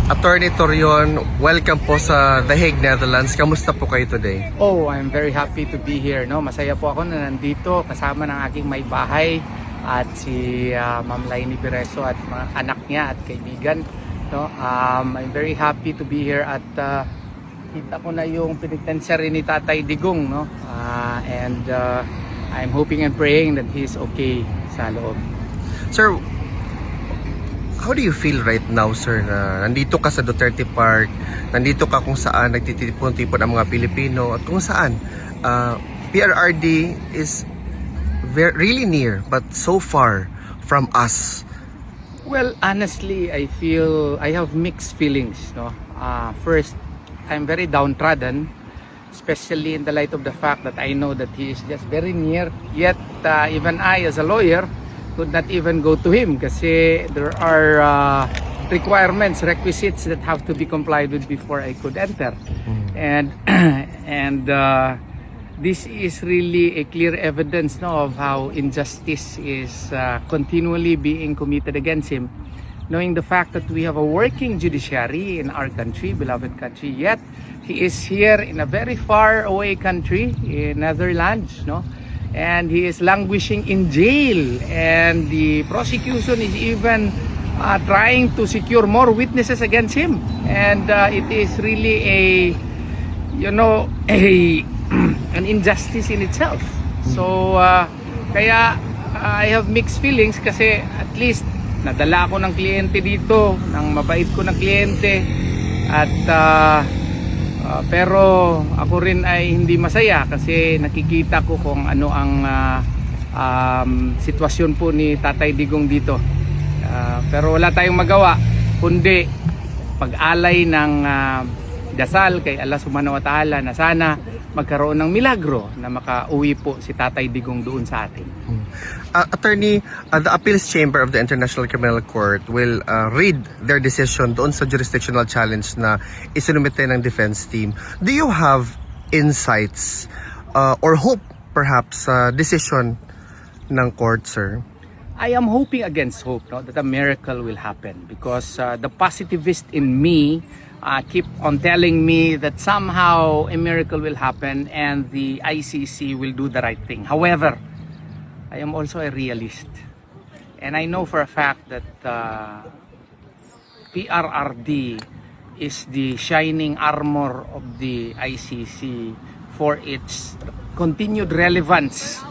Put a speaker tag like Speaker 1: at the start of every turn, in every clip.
Speaker 1: Attorney Torion, welcome po sa The Hague, Netherlands. Kamusta po kayo today?
Speaker 2: Oh, I'm very happy to be here. No, masaya po ako na nandito kasama ng aking may bahay at si Ma'am Laini Bereso at mga anak niya at kaibigan. No, I'm very happy to be here at kita ko na yung penitentiary ni Tatay Digong. No, and I'm hoping and praying that he's okay sa loob.
Speaker 1: Sir, how do you feel right now, sir, na nandito ka sa Duterte Park, nandito ka kung saan nagtitipon-tipon ang mga Pilipino at kung saan PRRD is really near but so far from us?
Speaker 2: Well, honestly, I feel I have mixed feelings. No, first, I'm very downtrodden, especially in the light of the fact that I know that he is just very near. Yet, even I, as a lawyer, could not even go to him kasi there are requisites that have to be complied with before I could enter. And this is really a clear evidence, no, of how injustice is continually being committed against him, knowing the fact that we have a working judiciary in our country, beloved country, yet he is here in a very far away country in Netherlands, no, and he is languishing in jail, and the prosecution is even trying to secure more witnesses against him, and it is really an injustice in itself. So kaya I have mixed feelings kasi at least nadala ako ng kliyente dito, ng mabait ko ng kliyente, at pero ako rin ay hindi masaya kasi nakikita ko kung ano ang sitwasyon po ni Tatay Digong dito. Pero wala tayong magawa kundi pag-alay ng dasal kay Allah Subhanahu wa Ta'ala na sana magkaroon ng milagro na makauwi po si Tatay Digong doon sa atin.
Speaker 1: Attorney, the Appeals Chamber of the International Criminal Court will read their decision doon sa jurisdictional challenge na isinumite ng defense team. Do you have insights or hope perhaps sa decision ng court, sir?
Speaker 2: I am hoping against hope, no, that a miracle will happen because the positivist in me keep on telling me that somehow a miracle will happen and the ICC will do the right thing. However, I am also a realist, and I know for a fact that PRRD is the shining armor of the ICC for its continued relevance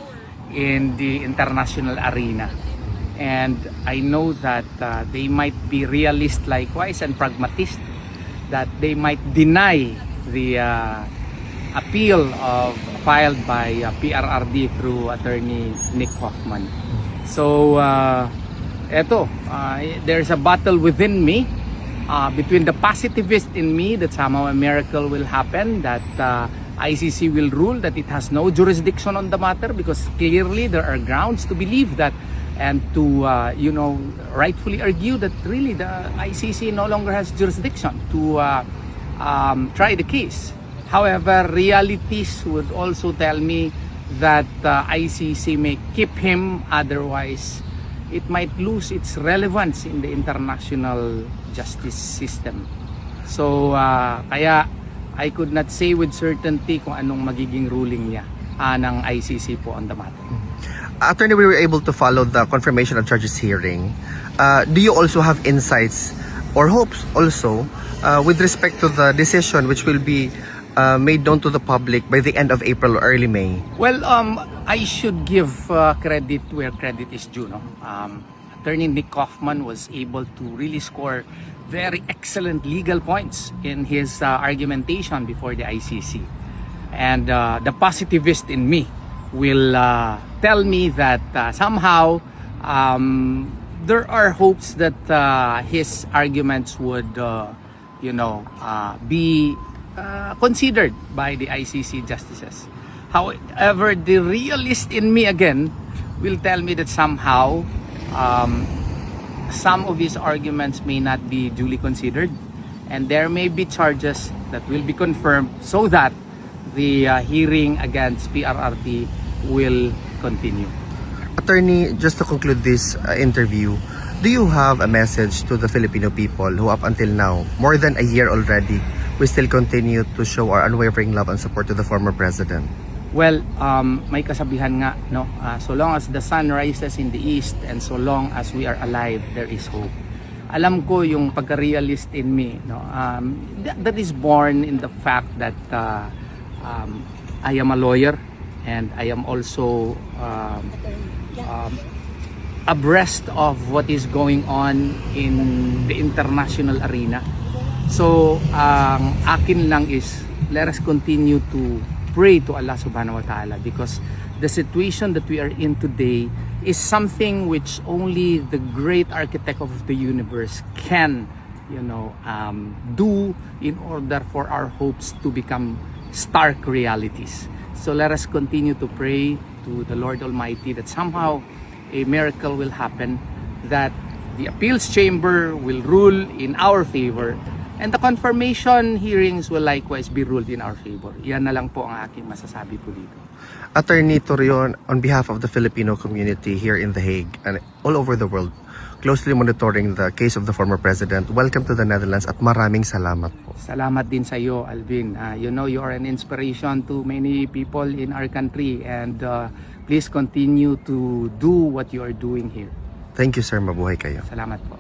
Speaker 2: in the international arena. And I know that they might be realist likewise and pragmatist, that they might deny the appeal filed by PRRD through attorney Nick Hoffman. So there's a battle within me between the positivist in me that somehow a miracle will happen, that ICC will rule that it has no jurisdiction on the matter, because clearly there are grounds to believe that, and to rightfully argue that really the ICC no longer has jurisdiction to try the case. However, realities would also tell me that ICC may keep him, otherwise it might lose its relevance in the international justice system. So kaya I could not say with certainty kung anong magiging ruling niya ng ICC po on the matter.
Speaker 1: Attorney, we were able to follow the confirmation of charges hearing. Do you also have insights or hopes also with respect to the decision which will be made known to the public by the end of April or early May?
Speaker 2: Well, I should give credit where credit is due. No? Attorney Nick Hoffman was able to really score very excellent legal points in his argumentation before the ICC. And the positivist in me will tell me that somehow there are hopes that his arguments would be considered by the ICC justices. However, the realist in me again will tell me that somehow some of his arguments may not be duly considered, and there may be charges that will be confirmed so that the hearing against PRRD will continue.
Speaker 1: Attorney, just to conclude this interview, Do you have a message to the Filipino people who up until now, more than a year already, we still continue to show our unwavering love and support to the former president?
Speaker 2: Well, may kasabihan nga, no? So long as the sun rises in the east and so long as we are alive, there is hope. Alam ko yung pagka-realist in me, no? That is born in the fact that I am a lawyer and I am also abreast of what is going on in the international arena. So, ang akin lang is let us continue to pray to Allah subhanahu wa ta'ala, because the situation that we are in today is something which only the great architect of the universe can, do in order for our hopes to become stark realities. So let us continue to pray to the Lord Almighty that somehow a miracle will happen, that the appeals chamber will rule in our favor, and the confirmation hearings will likewise be ruled in our favor. Yan na lang po ang aking masasabi po dito.
Speaker 1: Attorney Torion, on behalf of the Filipino community here in The Hague and all over the world, closely monitoring the case of the former president, welcome to the Netherlands at maraming salamat po.
Speaker 2: Salamat din sa iyo, Alvin. You are an inspiration to many people in our country, and please continue to do what you are doing here.
Speaker 1: Thank you, sir. Mabuhay kayo.
Speaker 2: Salamat po.